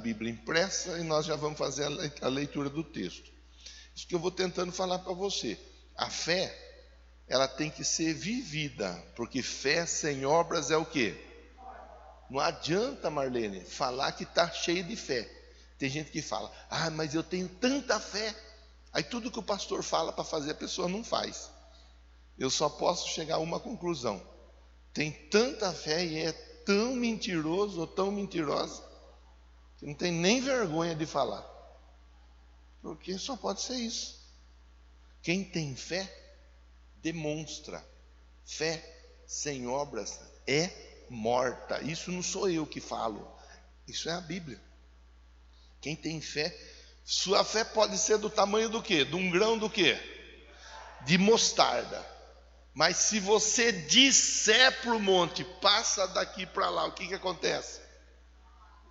Bíblia impressa e nós já vamos fazer a leitura do texto. Isso que eu vou tentando falar para você. A fé, ela tem que ser vivida, porque fé sem obras é o quê? Não adianta, Marlene, falar que está cheio de fé. Tem gente que fala, mas eu tenho tanta fé. Aí tudo que o pastor fala para fazer, a pessoa não faz. Eu só posso chegar a uma conclusão. Tem tanta fé e é tão mentiroso ou tão mentirosa, que não tem nem vergonha de falar. Porque só pode ser isso. Quem tem fé, demonstra. Fé sem obras é morta. Isso não sou eu que falo. Isso é a Bíblia. Quem tem fé, sua fé pode ser do tamanho do quê? De um grão do quê? De mostarda. Mas se você disser para o monte, passa daqui para lá, o que acontece?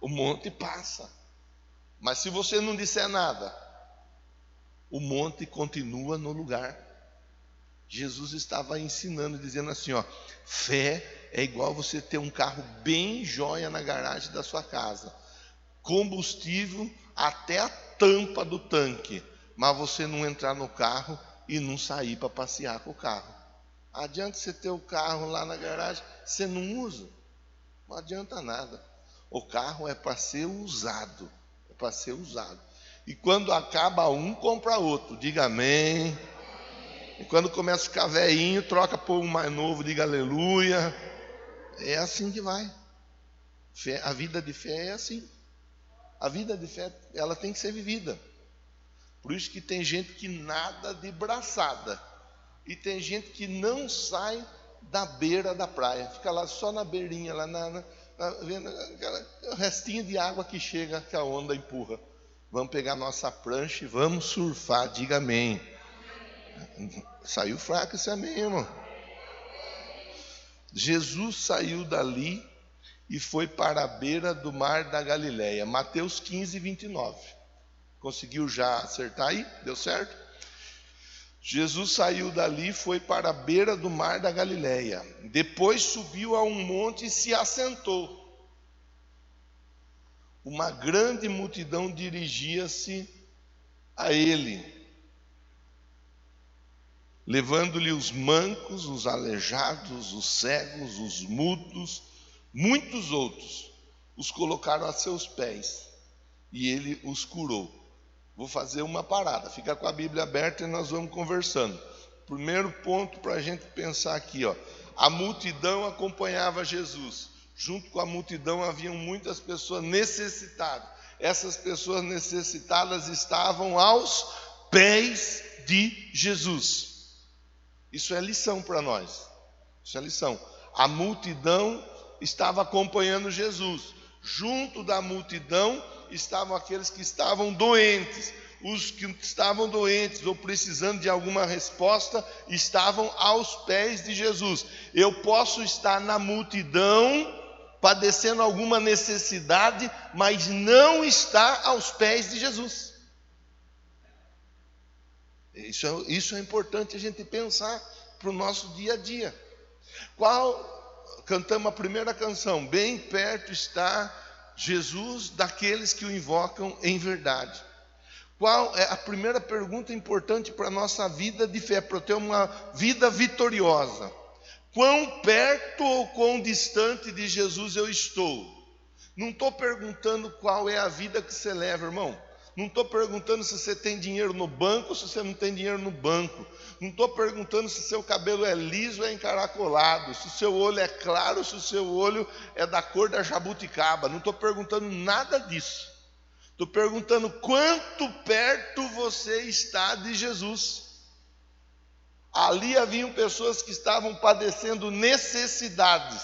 O monte passa. Mas se você não disser nada, o monte continua no lugar. Jesus estava ensinando, dizendo assim, fé é igual você ter um carro bem jóia na garagem da sua casa, combustível até a tampa do tanque, mas você não entrar no carro e não sair para passear com o carro. Adianta você ter o carro lá na garagem, você não usa, não adianta nada. O carro é para ser usado, é para ser usado. E quando acaba um, compra outro, diga amém. E quando começa a ficar velhinho, troca por um mais novo, diga aleluia. É assim que vai. A vida de fé é assim. A vida de fé, ela tem que ser vivida. Por isso que tem gente que nada de braçada. E tem gente que não sai da beira da praia. Fica lá só na beirinha, lá vendo aquele restinho de água que chega, que a onda empurra. Vamos pegar nossa prancha e vamos surfar, diga amém. Saiu fraco esse amém, irmão. Jesus saiu dali e foi para a beira do mar da Galileia. Mateus 15, 29. Conseguiu já acertar aí? Deu certo? Jesus saiu dali e foi para a beira do mar da Galileia. Depois subiu a um monte e se assentou. Uma grande multidão dirigia-se a ele, levando-lhe os mancos, os aleijados, os cegos, os mudos, muitos outros. Os colocaram a seus pés e ele os curou. Vou fazer uma parada, fica com a Bíblia aberta e nós vamos conversando. Primeiro ponto para a gente pensar aqui, a multidão acompanhava Jesus. Junto com a multidão haviam muitas pessoas necessitadas. Essas pessoas necessitadas estavam aos pés de Jesus. Isso é lição para nós. Isso é lição. A multidão estava acompanhando Jesus. Junto da multidão estavam aqueles que estavam doentes. Os que estavam doentes ou precisando de alguma resposta estavam aos pés de Jesus. Eu posso estar na multidão padecendo alguma necessidade, mas não estar aos pés de Jesus. Isso é importante a gente pensar para o nosso dia a dia. Cantamos a primeira canção, bem perto está Jesus daqueles que o invocam em verdade. Qual é a primeira pergunta importante para a nossa vida de fé, para eu ter uma vida vitoriosa? Quão perto ou quão distante de Jesus eu estou? Não estou perguntando qual é a vida que você leva, irmão. Não estou perguntando se você tem dinheiro no banco ou se você não tem dinheiro no banco. Não estou perguntando se seu cabelo é liso ou é encaracolado, se o seu olho é claro ou se o seu olho é da cor da jabuticaba. Não estou perguntando nada disso. Estou perguntando quanto perto você está de Jesus. Ali haviam pessoas que estavam padecendo necessidades.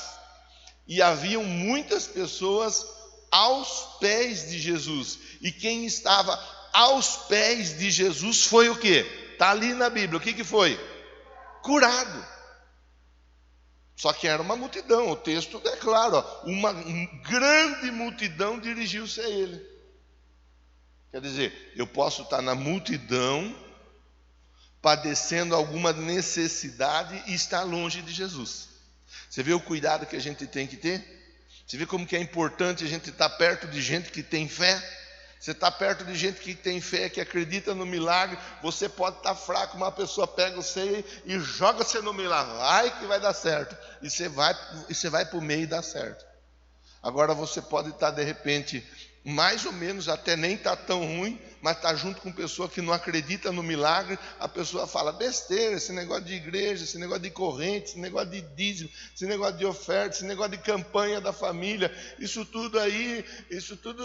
E haviam muitas pessoas aos pés de Jesus. E quem estava aos pés de Jesus foi o quê? Está ali na Bíblia. O que foi? Curado. Só que era uma multidão. O texto é claro. Uma grande multidão dirigiu-se a ele. Quer dizer, eu posso estar na multidão, padecendo alguma necessidade e estar longe de Jesus. Você vê o cuidado que a gente tem que ter? Você vê como que é importante a gente estar perto de gente que tem fé? Você está perto de gente que tem fé, que acredita no milagre. Você pode estar fraco, uma pessoa pega você e joga você no milagre. Vai que vai dar certo. E você vai para o meio e dá certo. Agora você pode estar de repente, mais ou menos, até nem está tão ruim, mas está junto com pessoa que não acredita no milagre. A pessoa fala besteira, esse negócio de igreja, esse negócio de corrente, esse negócio de dízimo, esse negócio de oferta, esse negócio de campanha da família, isso tudo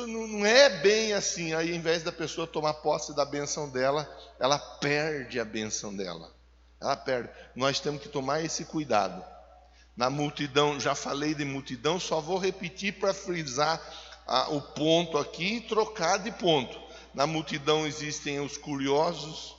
não é bem assim. Aí, ao invés da pessoa tomar posse da bênção dela, ela perde a bênção dela. Ela perde. Nós temos que tomar esse cuidado. Na multidão, já falei de multidão, só vou repetir para frisar o ponto aqui e trocar de ponto. Na multidão existem os curiosos,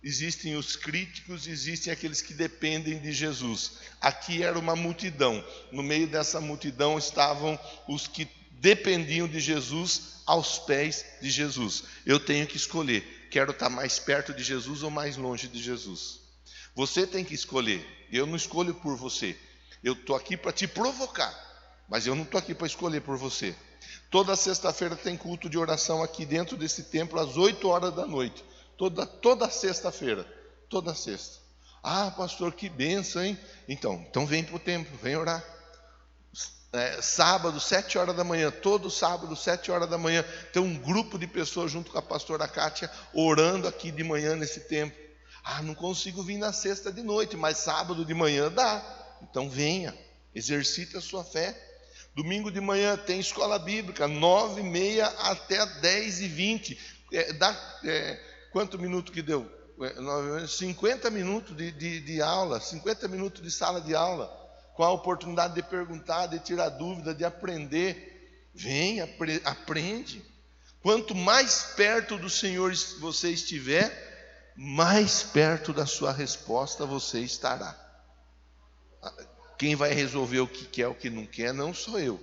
existem os críticos, existem aqueles que dependem de Jesus. Aqui era uma multidão. No meio dessa multidão estavam os que dependiam de Jesus, aos pés de Jesus. Eu tenho que escolher, quero estar mais perto de Jesus ou mais longe de Jesus. Você tem que escolher, eu não escolho por você. Eu estou aqui para te provocar, mas eu não estou aqui para escolher por você. Toda sexta-feira tem culto de oração aqui dentro desse templo, às 8 horas da noite. Toda sexta-feira, toda sexta. Ah, pastor, que bênção, hein? Então vem para o templo, vem orar. Sábado, 7 horas da manhã, todo sábado, 7 horas da manhã, tem um grupo de pessoas junto com a pastora Kátia, orando aqui de manhã nesse templo. Ah, não consigo vir na sexta de noite, mas sábado de manhã dá. Então venha, exercite a sua fé. Domingo de manhã tem escola bíblica, 9h30 até 10h20. Quanto minuto que deu? 50 minutos de aula, 50 minutos de sala de aula, com a oportunidade de perguntar, de tirar dúvida, de aprender. Venha, aprende. Quanto mais perto do Senhor você estiver, mais perto da sua resposta você estará. Quem vai resolver o que quer, o que não quer, não sou eu.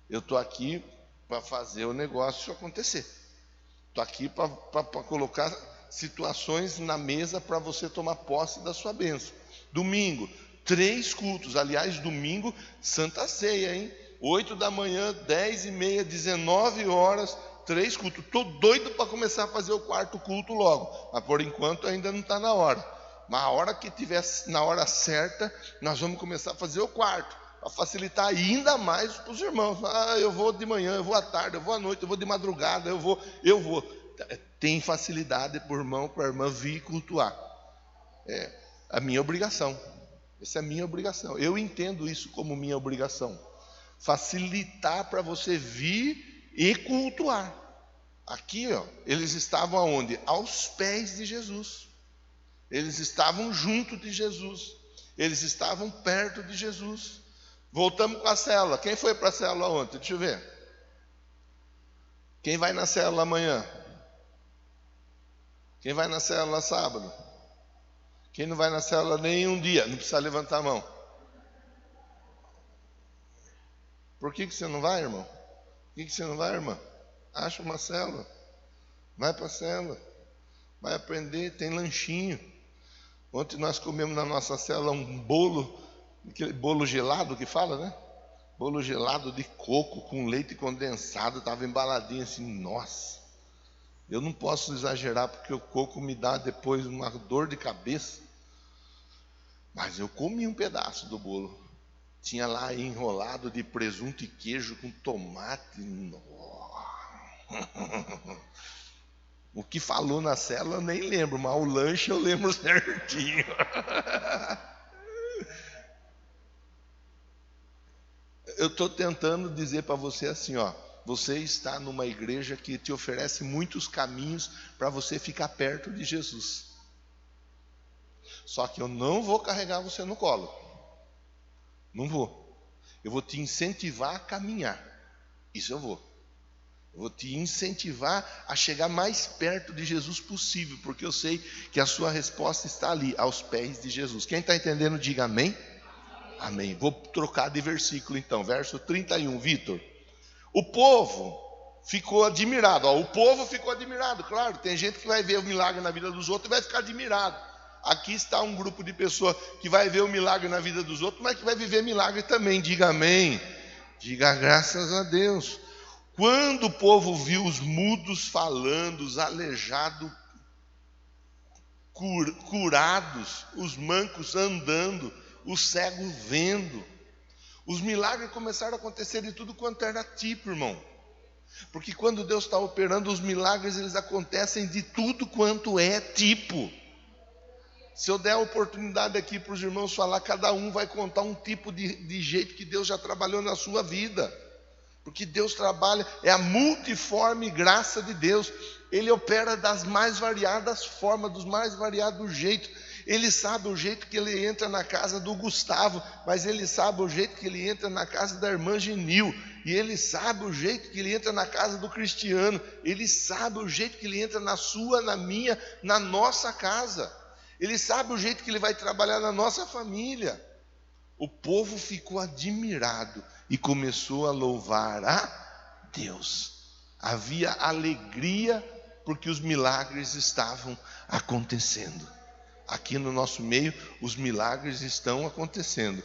Eu estou aqui para fazer o negócio acontecer. Estou aqui para colocar situações na mesa para você tomar posse da sua bênção. Domingo, 3 cultos. Aliás, domingo, Santa Ceia, hein? 8 da manhã, 10h30, 19 horas, 3 cultos. Estou doido para começar a fazer o 4º culto logo. Mas por enquanto ainda não está na hora. Mas a hora que tiver, na hora certa, nós vamos começar a fazer o 4º, para facilitar ainda mais para os irmãos. Ah, eu vou de manhã, eu vou à tarde, eu vou à noite, eu vou de madrugada, eu vou. Tem facilidade para o irmão, para a irmã vir cultuar. É a minha obrigação. Essa é a minha obrigação. Eu entendo isso como minha obrigação. Facilitar para você vir e cultuar. Aqui, ó, eles estavam aonde? Aos pés de Jesus. Eles estavam junto de Jesus. Eles estavam perto de Jesus. Voltamos com a célula. Quem foi para a célula ontem? Deixa eu ver. Quem vai na célula amanhã? Quem vai na célula sábado? Quem não vai na célula nenhum dia? Não precisa levantar a mão. Por que você não vai, irmão? Por que você não vai, irmã? Acha uma célula. Vai para a célula. Vai aprender, tem lanchinho. Ontem nós comemos na nossa célula um bolo, aquele bolo gelado que fala, né? Bolo gelado de coco com leite condensado, estava embaladinho assim, nossa. Eu não posso exagerar porque o coco me dá depois uma dor de cabeça. Mas eu comi um pedaço do bolo. Tinha lá enrolado de presunto e queijo com tomate. O que falou na célula eu nem lembro, mas o lanche eu lembro certinho. Eu estou tentando dizer para você assim, ó, você está numa igreja que te oferece muitos caminhos para você ficar perto de Jesus. Só que eu não vou carregar você no colo. Não vou. Eu vou te incentivar a caminhar. Isso eu vou. Eu vou te incentivar a chegar mais perto de Jesus possível, porque eu sei que a sua resposta está ali, aos pés de Jesus. Quem está entendendo, diga amém. Amém. Vou trocar de versículo então, verso 31, Vitor. O povo ficou admirado. O povo ficou admirado, claro. Tem gente que vai ver o milagre na vida dos outros e vai ficar admirado. Aqui está um grupo de pessoas que vai ver o milagre na vida dos outros, mas que vai viver milagre também, diga amém. Diga graças a Deus. Quando o povo viu os mudos falando, os aleijados curados, os mancos andando, os cegos vendo, os milagres começaram a acontecer de tudo quanto era tipo, irmão. Porque quando Deus está operando, os milagres eles acontecem de tudo quanto é tipo. Se eu der a oportunidade aqui para os irmãos falar, cada um vai contar um tipo de jeito que Deus já trabalhou na sua vida. Porque Deus trabalha, é a multiforme graça de Deus. Ele opera das mais variadas formas, dos mais variados jeitos. Ele sabe o jeito que ele entra na casa do Gustavo, mas ele sabe o jeito que ele entra na casa da irmã Genil. E ele sabe o jeito que ele entra na casa do Cristiano. Ele sabe o jeito que ele entra na sua, na minha, na nossa casa. Ele sabe o jeito que ele vai trabalhar na nossa família. O povo ficou admirado e começou a louvar a Deus. Havia alegria porque os milagres estavam acontecendo. Aqui no nosso meio, os milagres estão acontecendo.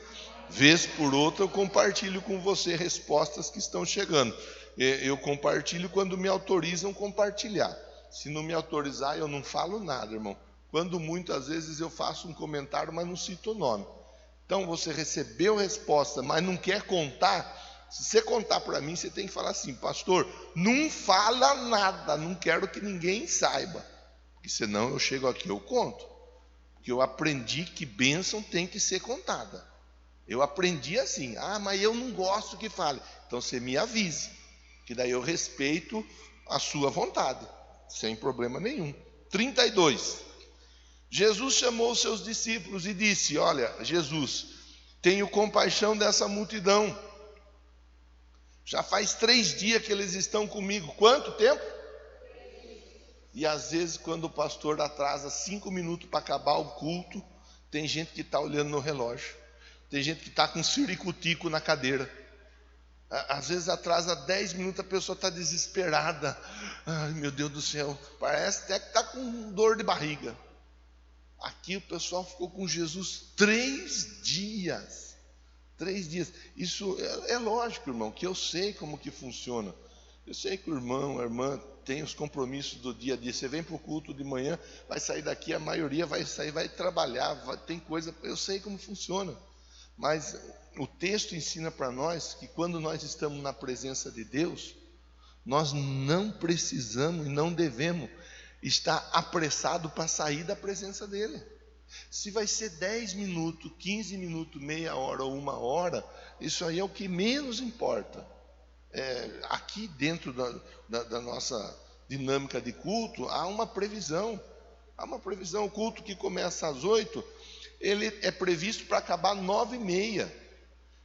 Vez por outra eu compartilho com você respostas que estão chegando. Eu compartilho quando me autorizam compartilhar. Se não me autorizar, eu não falo nada, irmão. Quando muitas vezes eu faço um comentário, mas não cito o nome. Então você recebeu resposta, mas não quer contar. Se você contar para mim, você tem que falar assim: pastor, não fala nada, não quero que ninguém saiba. Porque senão eu chego aqui e eu conto. Porque eu aprendi que bênção tem que ser contada. Eu aprendi assim: mas eu não gosto que fale. Então você me avise, que daí eu respeito a sua vontade, sem problema nenhum. 32. Jesus chamou os seus discípulos e disse: olha, Jesus, tenho compaixão dessa multidão. Já faz 3 dias que eles estão comigo. Quanto tempo? E às vezes quando o pastor atrasa 5 minutos para acabar o culto, tem gente que está olhando no relógio. Tem gente que está com ciricutico na cadeira. Às vezes atrasa 10 minutos, a pessoa está desesperada. Ai, meu Deus do céu, parece até que está com dor de barriga. Aqui o pessoal ficou com Jesus 3 dias. 3 dias. Isso é lógico, irmão, que eu sei como que funciona. Eu sei que o irmão, a irmã tem os compromissos do dia a dia. Você vem para o culto de manhã, vai sair daqui, a maioria vai sair, vai trabalhar, tem coisa, eu sei como funciona. Mas o texto ensina para nós que quando nós estamos na presença de Deus, nós não precisamos e não devemos estar apressado para sair da presença dele. Se vai ser 10 minutos, 15 minutos, meia hora ou 1 hora, isso aí é o que menos importa. Aqui dentro da nossa dinâmica de culto, há uma previsão. O culto que começa às 8, ele é previsto para acabar 9h30.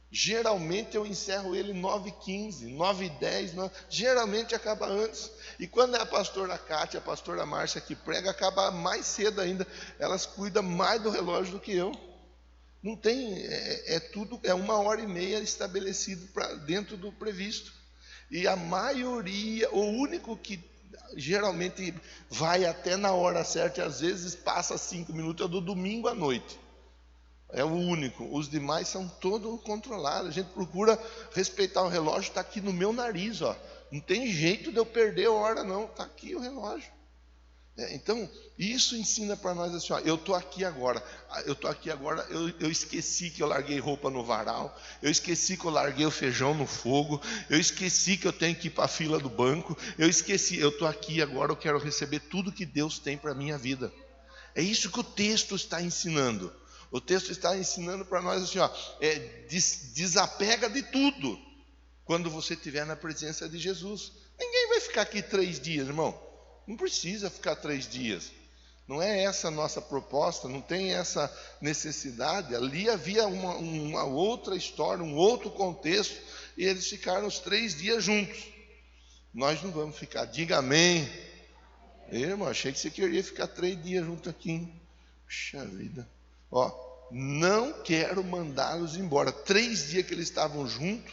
Geralmente eu encerro ele 9h15, 9h10, geralmente acaba antes. E quando é a pastora Cátia, a pastora Márcia que prega, acaba mais cedo ainda. Elas cuidam mais do relógio do que eu. Não tem, tudo, 1h30 estabelecido dentro do previsto. E a maioria, o único que geralmente vai até na hora certa, e às vezes passa 5 minutos, é do domingo à noite. É o único. Os demais são todos controlados. A gente procura respeitar o relógio, está aqui no meu nariz, ó. Não tem jeito de eu perder a hora, não. Está aqui o relógio. Então, isso ensina para nós assim, ó, eu estou aqui agora. Eu esqueci que eu larguei roupa no varal. Eu esqueci que eu larguei o feijão no fogo. Eu esqueci que eu tenho que ir para a fila do banco. Eu estou aqui agora, eu quero receber tudo que Deus tem para a minha vida. É isso que o texto está ensinando. O texto está ensinando para nós assim, ó, desapega de tudo quando você estiver na presença de Jesus. Ninguém vai ficar aqui 3 dias, irmão. Não precisa ficar 3 dias. Não é essa a nossa proposta, não tem essa necessidade. Ali havia uma outra história, um outro contexto, e eles ficaram os 3 dias juntos. Nós não vamos ficar. Diga amém. Irmão, achei que você queria ficar 3 dias junto aqui, hein? Puxa vida. Ó, não quero mandá-los embora. 3 dias que eles estavam juntos,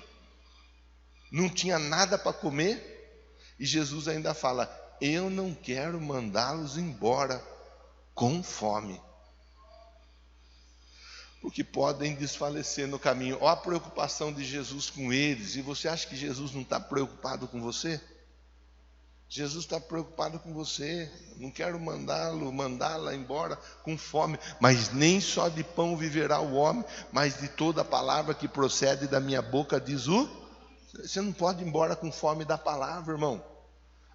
não tinha nada para comer, e Jesus ainda fala: eu não quero mandá-los embora com fome. porque podem desfalecer no caminho. Olha a preocupação de Jesus com eles. E você acha que Jesus não está preocupado com você? Jesus está preocupado com você. Não quero mandá-la embora com fome. Mas nem só de pão viverá o homem, mas de toda a palavra que procede da minha boca, diz o... Você não pode ir embora com fome da palavra, irmão.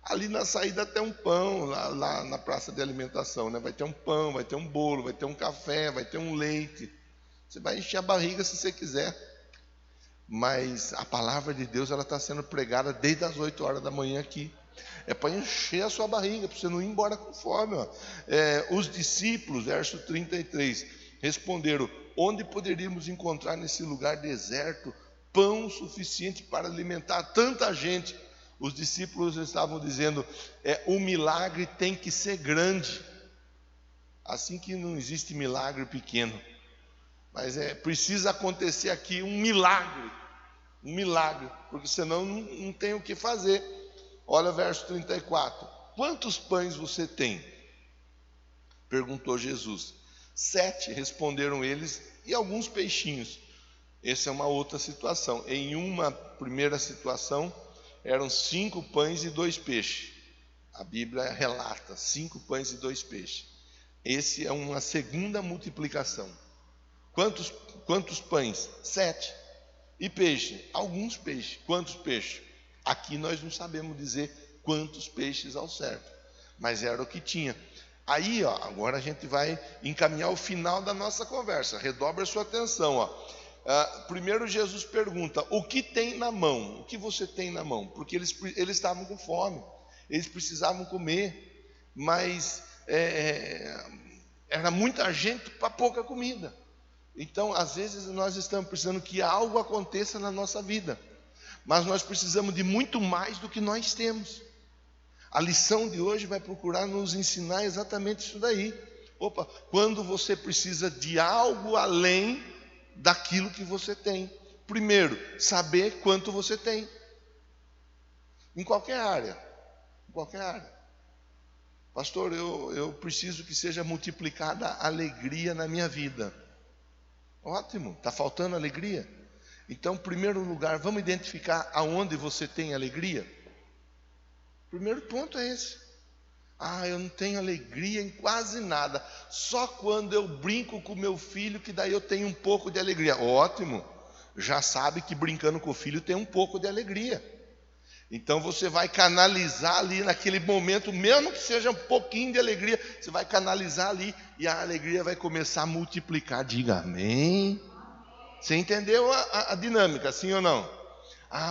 Ali na saída tem um pão, lá na praça de alimentação, né? Vai ter um pão, vai ter um bolo, vai ter um café, vai ter um leite. Você vai encher a barriga se você quiser. Mas a palavra de Deus, ela está sendo pregada desde as 8 horas da manhã aqui. É para encher a sua barriga, para você não ir embora com fome. Ó. Os discípulos, verso 33, responderam: onde poderíamos encontrar nesse lugar deserto pão suficiente para alimentar tanta gente? Os discípulos estavam dizendo: o milagre tem que ser grande. Assim que não existe milagre pequeno. Mas precisa acontecer aqui um milagre, porque senão não tem o que fazer. Olha o verso 34. Quantos pães você tem? Perguntou Jesus. 7, responderam eles, e alguns peixinhos. Essa é uma outra situação. Em uma primeira situação, eram 5 pães e 2 peixes. A Bíblia relata 5 pães e 2 peixes. Esse é uma segunda multiplicação. Quantos pães? 7. E peixe? Alguns peixes. Quantos peixes? Aqui nós não sabemos dizer quantos peixes ao certo, mas era o que tinha. Aí, ó, agora a gente vai encaminhar o final da nossa conversa. Redobre a sua atenção. Ó. Primeiro Jesus pergunta: o que tem na mão? O que você tem na mão? Porque eles estavam com fome, eles precisavam comer, mas era muita gente para pouca comida. Então, às vezes, nós estamos precisando que algo aconteça na nossa vida, mas nós precisamos de muito mais do que nós temos. A lição de hoje vai procurar nos ensinar exatamente isso daí. Quando você precisa de algo além daquilo que você tem. Primeiro, saber quanto você tem. Em qualquer área. Pastor, eu preciso que seja multiplicada a alegria na minha vida. Ótimo, está faltando alegria? Então, em primeiro lugar, vamos identificar aonde você tem alegria? Primeiro ponto é esse. Eu não tenho alegria em quase nada. Só quando eu brinco com meu filho, que daí eu tenho um pouco de alegria. Ótimo, já sabe que brincando com o filho tem um pouco de alegria. Então você vai canalizar ali naquele momento, mesmo que seja um pouquinho de alegria, você vai canalizar ali e a alegria vai começar a multiplicar. Diga amém. Você entendeu a dinâmica, sim ou não?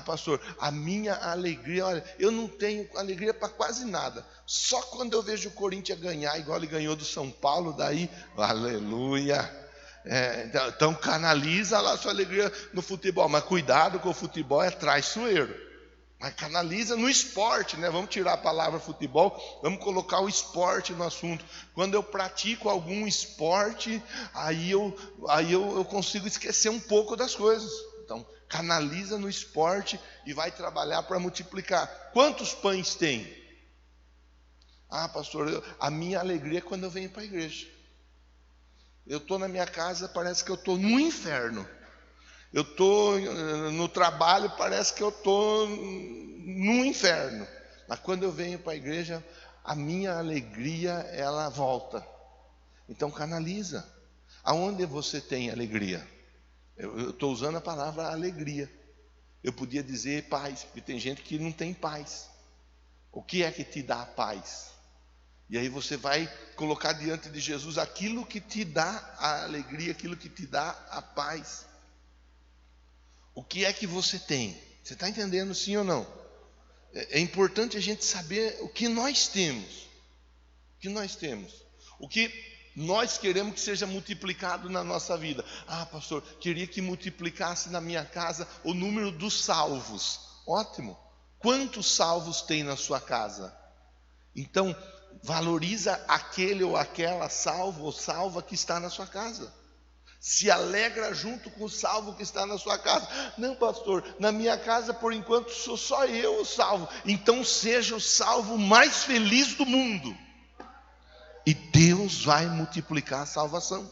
Pastor, a minha alegria, olha, eu não tenho alegria para quase nada. Só quando eu vejo o Corinthians ganhar, igual ele ganhou do São Paulo, daí, aleluia. Então canaliza lá a sua alegria no futebol, mas cuidado com o futebol, é traiçoeiro. Mas canaliza no esporte, né? Vamos tirar a palavra futebol, vamos colocar o esporte no assunto. Quando eu pratico algum esporte, aí eu consigo esquecer um pouco das coisas. Então, canaliza no esporte e vai trabalhar para multiplicar. Quantos pães tem? Pastor, a minha alegria é quando eu venho para a igreja. Eu estou na minha casa, parece que eu estou no inferno. Eu estou no trabalho, parece que eu estou no inferno. Mas quando eu venho para a igreja, a minha alegria, ela volta. Então canaliza. Aonde você tem alegria? Eu estou usando a palavra alegria. Eu podia dizer paz, porque tem gente que não tem paz. O que é que te dá paz? E aí você vai colocar diante de Jesus aquilo que te dá a alegria, aquilo que te dá a paz. O que é que você tem? Você está entendendo, sim ou não? É importante a gente saber o que nós temos. O que nós temos. O que nós queremos que seja multiplicado na nossa vida. Pastor, queria que multiplicasse na minha casa o número dos salvos. Ótimo. Quantos salvos tem na sua casa? Então, valoriza aquele ou aquela salvo ou salva que está na sua casa. Se alegra junto com o salvo que está na sua casa. Não, pastor, na minha casa por enquanto sou só eu o salvo. Então seja o salvo mais feliz do mundo. E Deus vai multiplicar a salvação.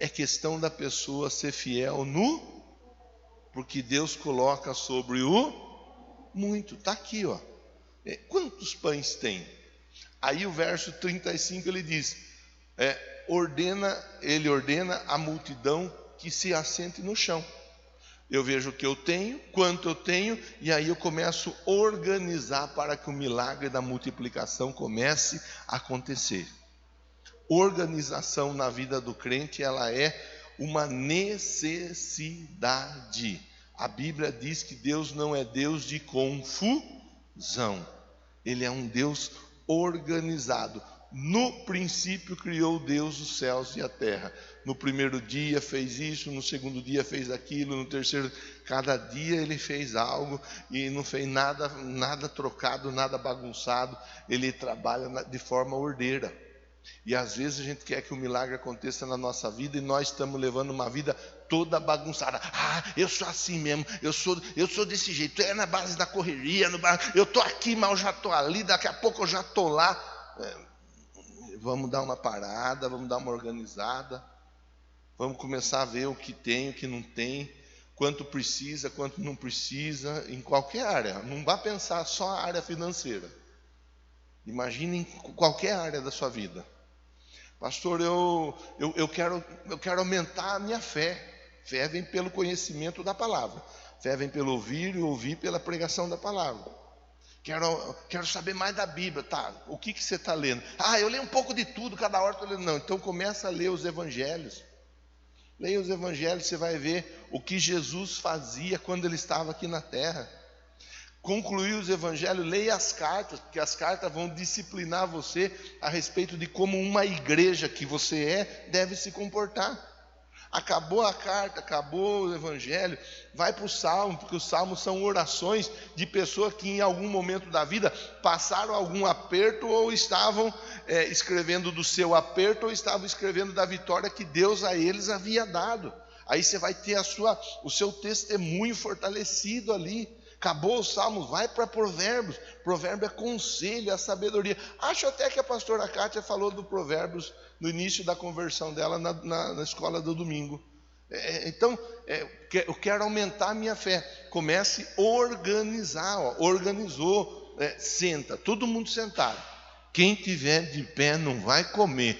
É questão da pessoa ser fiel porque Deus coloca sobre o muito. Está aqui, ó. Quantos pães tem? Aí o verso 35 ele diz: ele ordena a multidão que se assente no chão. Eu vejo o que eu tenho, quanto eu tenho, e aí eu começo a organizar para que o milagre da multiplicação comece a acontecer. Organização na vida do crente, ela é uma necessidade. A Bíblia diz que Deus não é Deus de confusão. Ele é um Deus organizado. No princípio criou Deus os céus e a terra. No primeiro dia fez isso, no segundo dia fez aquilo, no terceiro, cada dia ele fez algo e não fez nada trocado, nada bagunçado. Ele trabalha de forma ordeira. E às vezes a gente quer que o milagre aconteça na nossa vida e nós estamos levando uma vida toda bagunçada. Eu sou assim mesmo, eu sou desse jeito, é na base da correria, eu estou aqui, mas eu já estou ali, daqui a pouco eu já estou lá. Vamos dar uma parada, vamos dar uma organizada, vamos começar a ver o que tem, o que não tem, quanto precisa, quanto não precisa, em qualquer área. Não vá pensar só a área financeira. Imagine em qualquer área da sua vida. Pastor, eu quero aumentar a minha fé. Fé vem pelo conhecimento da palavra. Fé vem pelo ouvir e ouvir pela pregação da palavra. Quero saber mais da Bíblia. Tá, o que você está lendo? Eu leio um pouco de tudo, cada hora estou lendo. Não, então começa a ler os evangelhos. Leia os evangelhos, você vai ver o que Jesus fazia quando ele estava aqui na terra. Concluir os evangelhos, leia as cartas, porque as cartas vão disciplinar você a respeito de como uma igreja que você deve se comportar. Acabou a carta, acabou o evangelho, vai para o salmo, porque os salmos são orações de pessoas que em algum momento da vida passaram algum aperto ou estavam escrevendo do seu aperto ou estavam escrevendo da vitória que Deus a eles havia dado. Aí você vai ter o seu testemunho fortalecido ali. Acabou o salmo, vai para Provérbios. Provérbio é conselho, é sabedoria. Acho até que a pastora Kátia falou do Provérbios no início da conversão dela na escola do domingo. Então, eu quero aumentar a minha fé. Comece a organizar. Organizou, senta, todo mundo sentado. Quem tiver de pé não vai comer.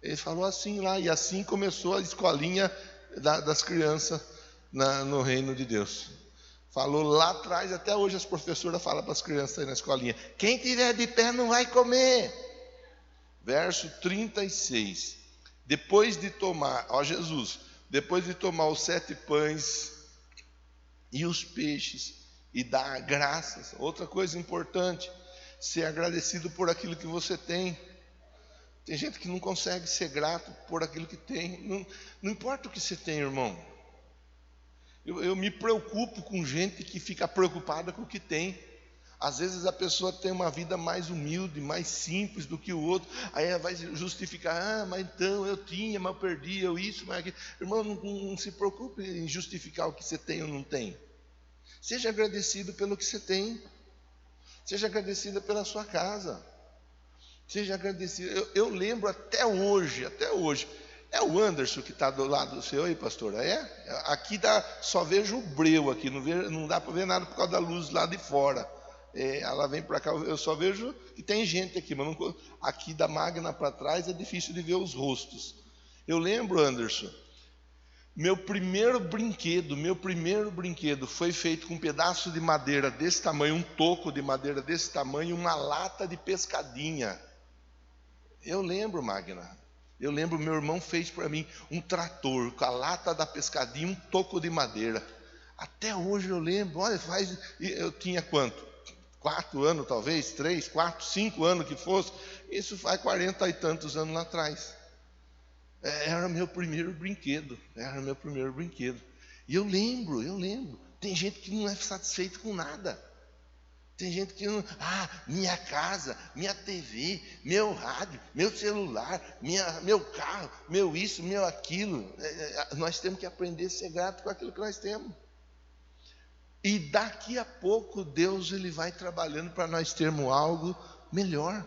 Ele falou assim lá, e assim começou a escolinha das crianças no reino de Deus. Falou lá atrás, até hoje as professoras falam para as crianças aí na escolinha: quem tiver de pé não vai comer. Verso 36. Depois de tomar os 7 pães e os peixes e dar graças. Outra coisa importante, ser agradecido por aquilo que você tem. Tem gente que não consegue ser grato por aquilo que tem. Não importa o que você tem, irmão. Eu me preocupo com gente que fica preocupada com o que tem. Às vezes a pessoa tem uma vida mais humilde, mais simples do que o outro. Aí ela vai justificar: mas então eu tinha, mas eu perdi, isso, mas aquilo. Irmão, não se preocupe em justificar o que você tem ou não tem. Seja agradecido pelo que você tem. Seja agradecido pela sua casa. Seja agradecido. Eu lembro até hoje. É o Anderson que está do lado do seu aí, pastora? Aqui só vejo o breu aqui, não dá para ver nada por causa da luz lá de fora. Ela vem para cá, eu só vejo que tem gente aqui, mas aqui da Magna para trás é difícil de ver os rostos. Eu lembro, Anderson, meu primeiro brinquedo foi feito com um pedaço de madeira desse tamanho, um toco de madeira desse tamanho, uma lata de pescadinha. Eu lembro, Magna. Meu irmão fez para mim um trator com a lata da pescadinha, um toco de madeira. Até hoje eu lembro. Olha, eu tinha quanto? 4 anos talvez, 3, 4, 5 anos que fosse. Isso faz 40 e tantos anos lá atrás. Era meu primeiro brinquedo. E eu lembro. Tem gente que não é satisfeito com nada. Tem gente que não... minha casa, minha TV, meu rádio, meu celular, meu carro, meu isso, meu aquilo. Nós temos que aprender a ser grato com aquilo que nós temos. E daqui a pouco Deus ele vai trabalhando para nós termos algo melhor.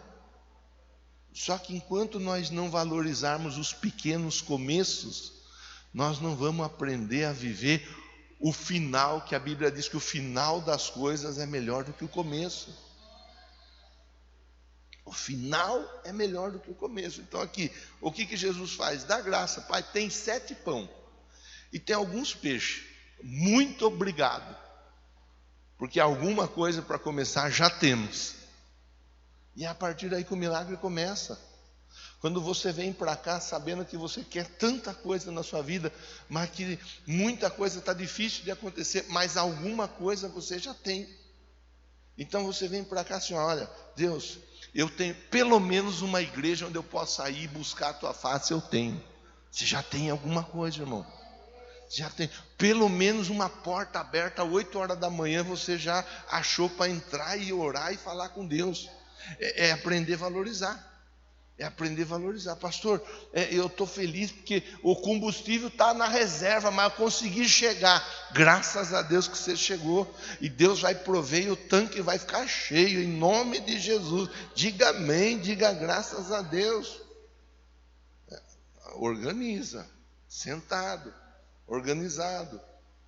Só que enquanto nós não valorizarmos os pequenos começos, nós não vamos aprender a viver o final, que a Bíblia diz que o final das coisas é melhor do que o começo. O final é melhor do que o começo. Então aqui, o que Jesus faz? Dá graça. Pai, tem 7 pão e tem alguns peixes. Muito obrigado. Porque alguma coisa para começar já temos. E é a partir daí que o milagre começa. Quando você vem para cá sabendo que você quer tanta coisa na sua vida, mas que muita coisa está difícil de acontecer, mas alguma coisa você já tem. Então você vem para cá assim, olha, Deus, eu tenho pelo menos uma igreja onde eu possa ir buscar a tua face, eu tenho. Você já tem alguma coisa, irmão. Já tem pelo menos uma porta aberta às 8 horas da manhã, você já achou para entrar e orar e falar com Deus. É aprender a valorizar. É aprender a valorizar. Pastor, eu estou feliz porque o combustível está na reserva, mas eu consegui chegar. Graças a Deus que você chegou. E Deus vai prover e o tanque vai ficar cheio, em nome de Jesus. Diga amém, diga graças a Deus. Organiza, sentado, organizado.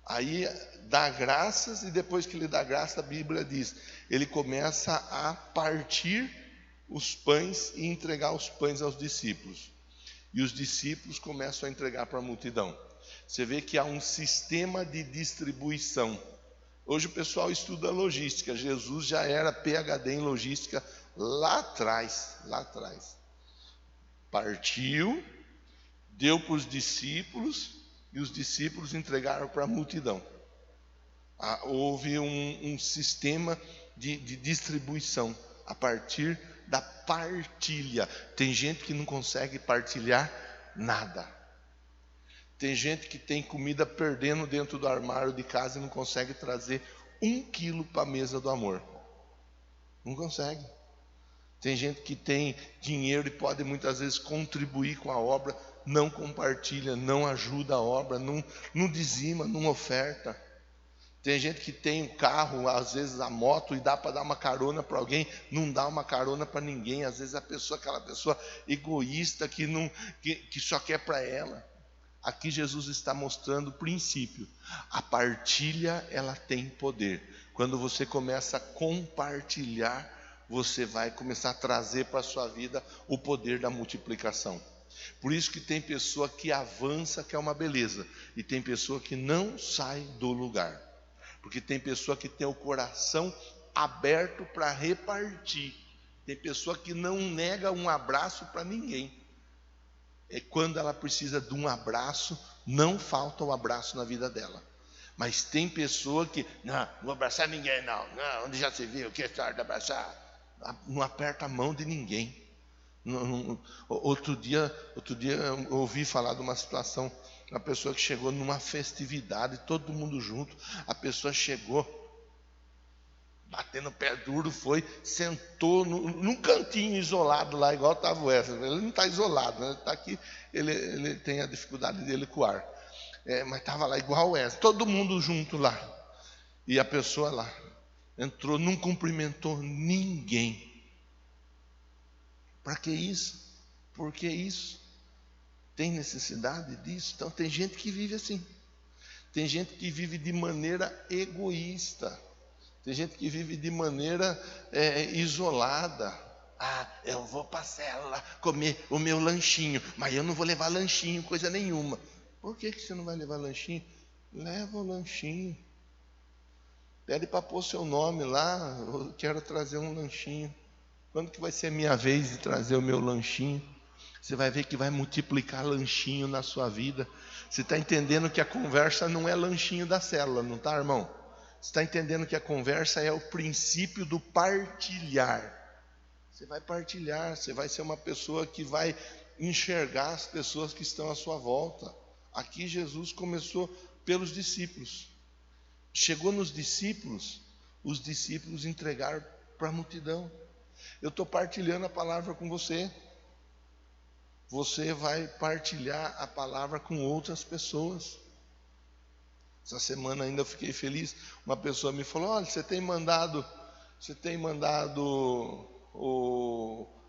Aí dá graças, e depois que ele dá graça, a Bíblia diz, ele começa a partir os pães e entregar os pães aos discípulos. E os discípulos começam a entregar para a multidão. Você vê que há um sistema de distribuição. Hoje o pessoal estuda logística. Jesus já era PhD em logística lá atrás. Partiu, deu para os discípulos e os discípulos entregaram para a multidão. Houve um sistema de distribuição a partir da partilha. Tem gente que não consegue partilhar nada. Tem gente que tem comida perdendo dentro do armário de casa e não consegue trazer 1 quilo para a mesa do amor. Não consegue. Tem gente que tem dinheiro e pode muitas vezes contribuir com a obra, não compartilha, não ajuda a obra, não dizima, não oferta. Tem gente que tem um carro, às vezes a moto, e dá para dar uma carona para alguém, não dá uma carona para ninguém. Às vezes aquela pessoa egoísta que só quer para ela. Aqui Jesus está mostrando o princípio. A partilha, ela tem poder. Quando você começa a compartilhar, você vai começar a trazer para a sua vida o poder da multiplicação. Por isso que tem pessoa que avança, que é uma beleza, e tem pessoa que não sai do lugar. Porque tem pessoa que tem o coração aberto para repartir. Tem pessoa que não nega um abraço para ninguém. Quando ela precisa de um abraço, não falta um abraço na vida dela. Mas tem pessoa que, não vou abraçar ninguém não, onde já se viu, que história de abraçar? Não aperta a mão de ninguém. Outro dia eu ouvi falar de uma situação, uma pessoa que chegou numa festividade, todo mundo junto, a pessoa chegou, batendo o pé duro, sentou num cantinho isolado lá, igual estava o Wesley. Ele não está isolado, né? Ele está aqui, ele tem a dificuldade dele com o ar. Mas estava lá igual o Wesley, todo mundo junto lá. E a pessoa lá entrou, não cumprimentou ninguém. Para que isso? Por que isso? Tem necessidade disso? Então tem gente que vive assim. Tem gente que vive de maneira egoísta. Tem gente que vive de maneira isolada. Eu vou para a célula comer o meu lanchinho, mas eu não vou levar lanchinho, coisa nenhuma. Por que você não vai levar lanchinho? Leva o lanchinho. Pede para pôr seu nome lá, eu quero trazer um lanchinho. Quando que vai ser a minha vez de trazer o meu lanchinho? Você vai ver que vai multiplicar lanchinho na sua vida. Você está entendendo que a conversa não é lanchinho da célula, não está, irmão? Você está entendendo que a conversa é o princípio do partilhar. Você vai partilhar, você vai ser uma pessoa que vai enxergar as pessoas que estão à sua volta. Aqui Jesus começou pelos discípulos. Chegou nos discípulos, os discípulos entregaram para a multidão. Eu estou partilhando a palavra com você. Você vai partilhar a palavra com outras pessoas. Essa semana ainda eu fiquei feliz. Uma pessoa me falou: olha, você tem mandado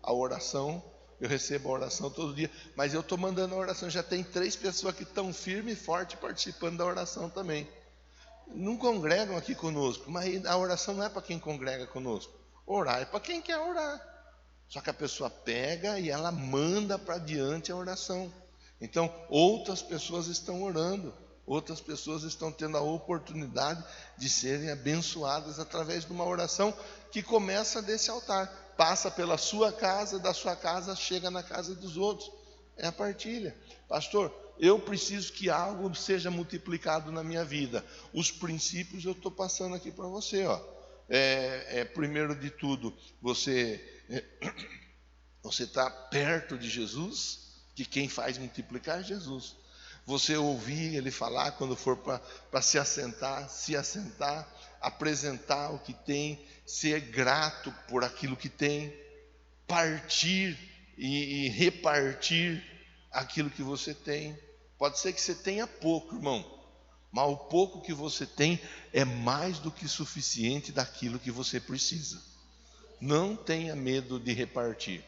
a oração eu recebo a oração todo dia, mas eu estou mandando a oração. Já tem 3 pessoas que estão firme e forte participando da oração também. Não congregam aqui conosco, mas a oração não é para quem congrega conosco. Orar é para quem quer orar. Só que a pessoa pega e ela manda para diante a oração. Então, outras pessoas estão orando, outras pessoas estão tendo a oportunidade de serem abençoadas através de uma oração que começa desse altar, passa pela sua casa, da sua casa chega na casa dos outros. É a partilha. Pastor, eu preciso que algo seja multiplicado na minha vida. Os princípios eu estou passando aqui para você, ó. Primeiro de tudo, você está perto de Jesus, que quem faz multiplicar é Jesus. Você ouvir ele falar quando for para se assentar, apresentar o que tem, ser grato por aquilo que tem, partir e repartir aquilo que você tem. Pode ser que você tenha pouco, irmão, mas o pouco que você tem é mais do que suficiente daquilo que você precisa. Não tenha medo de repartir.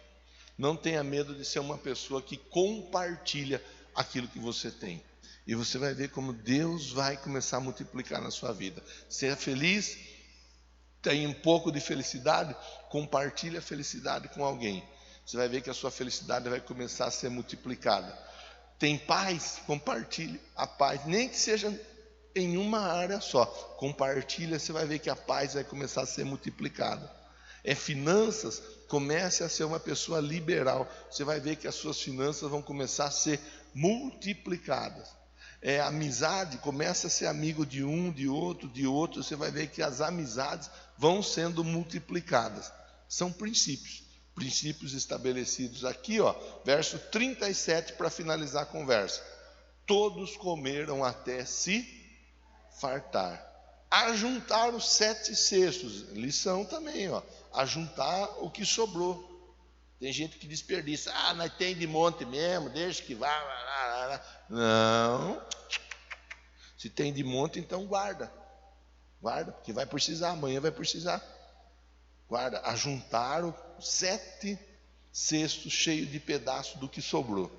Não tenha medo de ser uma pessoa que compartilha aquilo que você tem. E você vai ver como Deus vai começar a multiplicar na sua vida. Seja feliz, tem um pouco de felicidade, compartilhe a felicidade com alguém. Você vai ver que a sua felicidade vai começar a ser multiplicada. Tem paz? Compartilhe a paz, nem que seja em uma área só. Compartilha, você vai ver que a paz vai começar a ser multiplicada. Finanças, comece a ser uma pessoa liberal. Você vai ver que as suas finanças vão começar a ser multiplicadas. Amizade, comece a ser amigo de um, de outro. Você vai ver que as amizades vão sendo multiplicadas. São princípios estabelecidos aqui, ó, verso 37, para finalizar a conversa. Todos comeram até se fartar. Ajuntar os 7 cestos, lição também, ó. Ajuntar o que sobrou. Tem gente que desperdiça. Nós tem de monte mesmo, deixa que vá. Não. Se tem de monte, então guarda. Guarda, porque vai precisar, amanhã vai precisar. Guarda. Ajuntaram 7 cestos cheios de pedaços do que sobrou.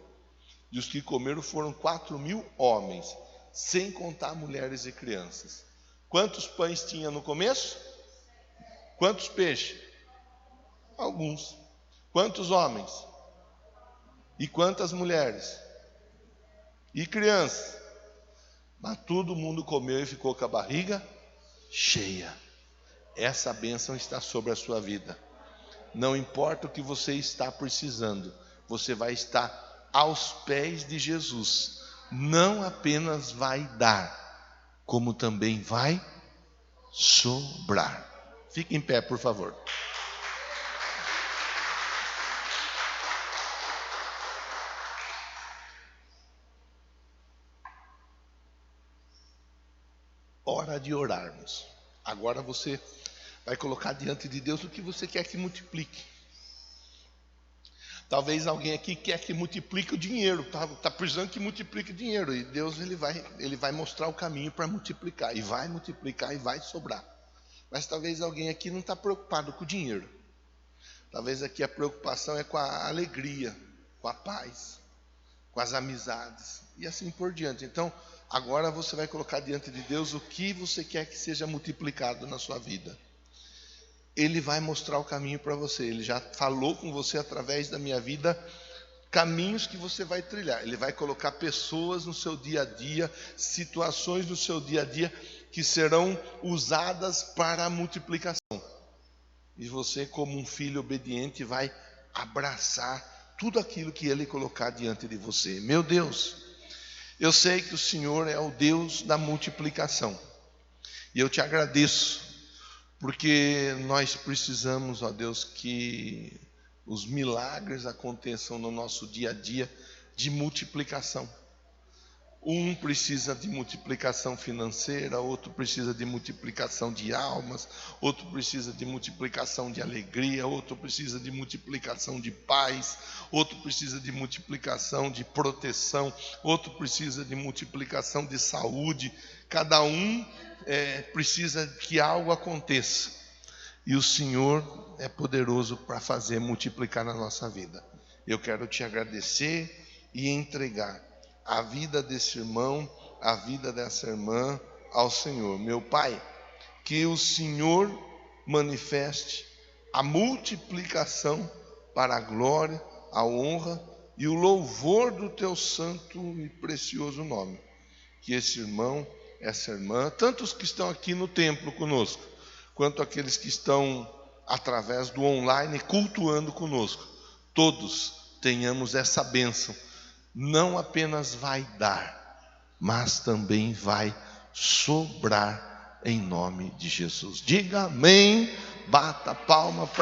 E os que comeram foram 4.000 homens, sem contar mulheres e crianças. Quantos pães tinha no começo? Quantos peixes? Alguns. Quantos homens? E quantas mulheres? E crianças? Mas todo mundo comeu e ficou com a barriga cheia. Essa bênção está sobre a sua vida. Não importa o que você está precisando, você vai estar aos pés de Jesus. Não apenas vai dar, como também vai sobrar. Fique em pé, por favor. Hora de orarmos. Agora você vai colocar diante de Deus o que você quer que multiplique. Talvez alguém aqui quer que multiplique o dinheiro, está precisando que multiplique o dinheiro, e Deus ele vai mostrar o caminho para multiplicar, e vai multiplicar e vai sobrar. Mas talvez alguém aqui não está preocupado com o dinheiro. Talvez aqui a preocupação é com a alegria, com a paz, com as amizades e assim por diante. Então, agora você vai colocar diante de Deus o que você quer que seja multiplicado na sua vida. Ele vai mostrar o caminho para você. Ele já falou com você através da minha vida, caminhos que você vai trilhar. Ele vai colocar pessoas no seu dia a dia, situações no seu dia a dia que serão usadas para a multiplicação. E você, como um filho obediente, vai abraçar tudo aquilo que Ele colocar diante de você. Meu Deus, eu sei que o Senhor é o Deus da multiplicação. E eu te agradeço, porque nós precisamos, ó Deus, que os milagres aconteçam no nosso dia a dia de multiplicação. Um precisa de multiplicação financeira, outro precisa de multiplicação de almas, outro precisa de multiplicação de alegria, outro precisa de multiplicação de paz, outro precisa de multiplicação de proteção, outro precisa de multiplicação de saúde. Cada um precisa que algo aconteça. E o Senhor é poderoso para fazer multiplicar na nossa vida. Eu quero te agradecer e entregar a vida desse irmão, a vida dessa irmã ao Senhor. Meu Pai, que o Senhor manifeste a multiplicação para a glória, a honra e o louvor do teu santo e precioso nome. Que esse irmão, essa irmã, tanto os que estão aqui no templo conosco, quanto aqueles que estão através do online cultuando conosco, todos tenhamos essa bênção. Não apenas vai dar, mas também vai sobrar em nome de Jesus. Diga amém, bata a palma para